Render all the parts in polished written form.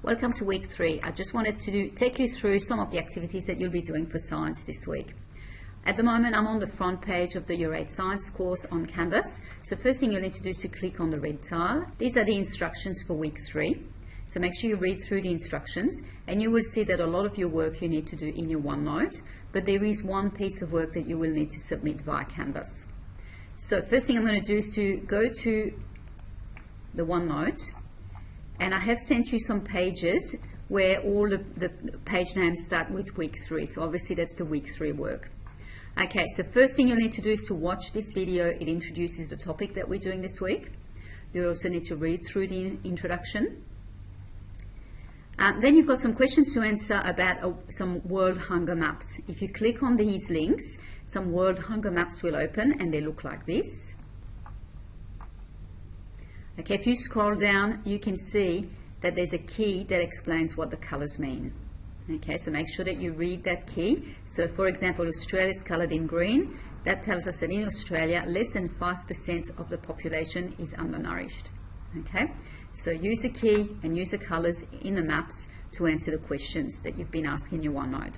Welcome to week 3. I just wanted to take you through some of the activities that you'll be doing for science this week. At the moment, I'm on the front page of the Year 8 Science course on Canvas. So first thing you'll need to do is to click on the red tile. These are the instructions for week 3. So make sure you read through the instructions and you will see that a lot of your work you need to do in your OneNote, but there is one piece of work that you will need to submit via Canvas. So first thing I'm going to do is to go to the OneNote, and I have sent you some pages where all the page names start with week 3. So obviously that's the week 3 work. Okay, so first thing you'll need to do is to watch this video. It introduces the topic that we're doing this week. You'll also need to read through the introduction. Then you've got some questions to answer about some world hunger maps. If you click on these links, some world hunger maps will open and they look like this. Okay, if you scroll down, you can see that there's a key that explains what the colors mean. Okay, so make sure that you read that key. So for example, Australia is colored in green. That tells us that in Australia, less than 5% of the population is undernourished. Okay, so use a key and use the colors in the maps to answer the questions that you've been asking in your OneNote.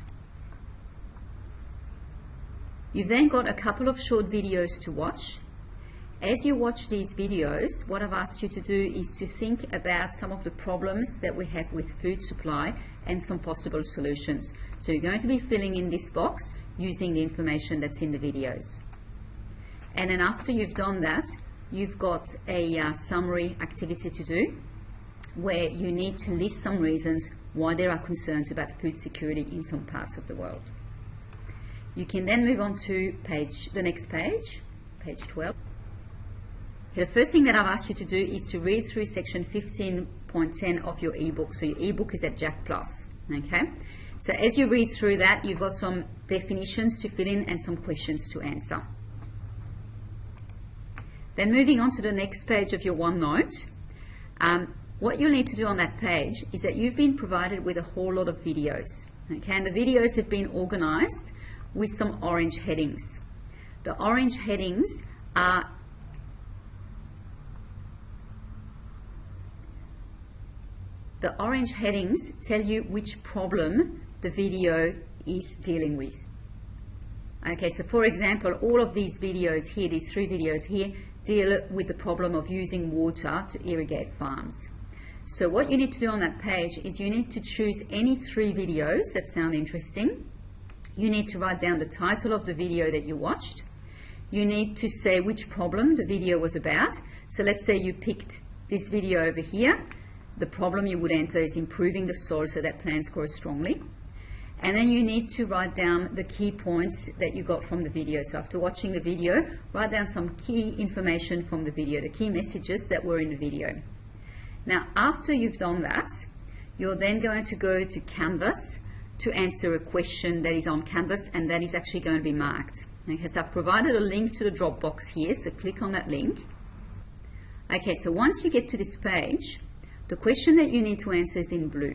You've then got a couple of short videos to watch. As you watch these videos, what I've asked you to do is to think about some of the problems that we have with food supply and some possible solutions. So you're going to be filling in this box using the information that's in the videos. And then after you've done that, you've got a summary activity to do where you need to list some reasons why there are concerns about food security in some parts of the world. You can then move on to the next page, page 12. The first thing that I've asked you to do is to read through section 15.10 of your ebook. So your ebook is at Jack Plus. Okay. So as you read through that, you've got some definitions to fill in and some questions to answer. Then moving on to the next page of your OneNote, what you'll need to do on that page is that you've been provided with a whole lot of videos. Okay, and the videos have been organized with some orange headings. The orange headings are tell you which problem the video is dealing with. Okay, so for example, all of these videos here, these 3 videos here, deal with the problem of using water to irrigate farms. So what you need to do on that page is you need to choose any 3 videos that sound interesting. You need to write down the title of the video that you watched. You need to say which problem the video was about. So let's say you picked this video over here. The problem you would enter is improving the soil so that plants grow strongly. And then you need to write down the key points that you got from the video. So after watching the video, write down some key information from the video, the key messages that were in the video. Now, after you've done that, you're then going to go to Canvas to answer a question that is on Canvas, and that is actually going to be marked. Okay, so I've provided a link to the Dropbox here, so click on that link. Okay, so once you get to this page, the question that you need to answer is in blue.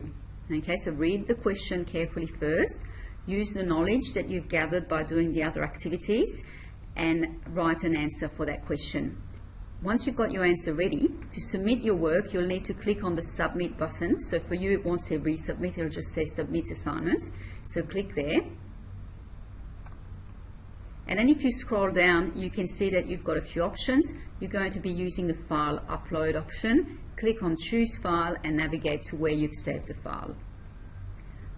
Okay, so read the question carefully first, use the knowledge that you've gathered by doing the other activities, and write an answer for that question. Once you've got your answer ready, to submit your work, you'll need to click on the submit button. So for you, it won't say resubmit, it'll just say submit assignment. So click there. And then if you scroll down, you can see that you've got a few options. You're going to be using the file upload option. Click on choose file and navigate to where you've saved the file.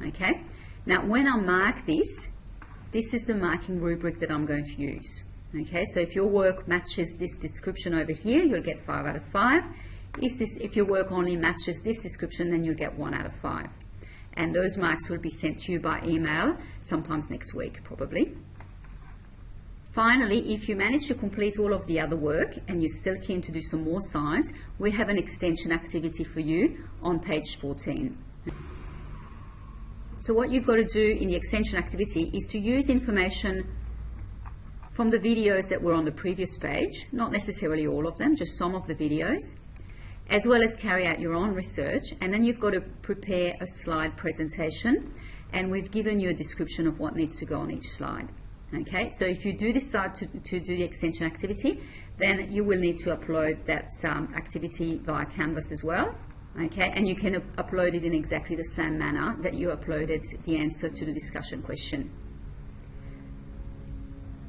Okay, now when I mark this is the marking rubric that I'm going to use. Okay, so if your work matches this description over here, you'll get 5 out of 5. If your work only matches this description, then you'll get 1 out of 5. And those marks will be sent to you by email sometimes next week, probably. Finally, if you manage to complete all of the other work and you're still keen to do some more science, we have an extension activity for you on page 14. So what you've got to do in the extension activity is to use information from the videos that were on the previous page, not necessarily all of them, just some of the videos, as well as carry out your own research. And then you've got to prepare a slide presentation, and we've given you a description of what needs to go on each slide. Okay, so if you do decide to do the extension activity, then you will need to upload that activity via Canvas as well. Okay, and you can upload it in exactly the same manner that you uploaded the answer to the discussion question.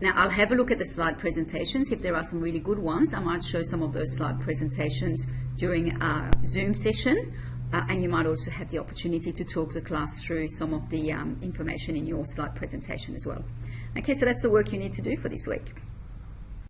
Now I'll have a look at the slide presentations. If there are some really good ones, I might show some of those slide presentations during our Zoom session, and you might also have the opportunity to talk the class through some of the information in your slide presentation as well. Okay, so that's the work you need to do for this week.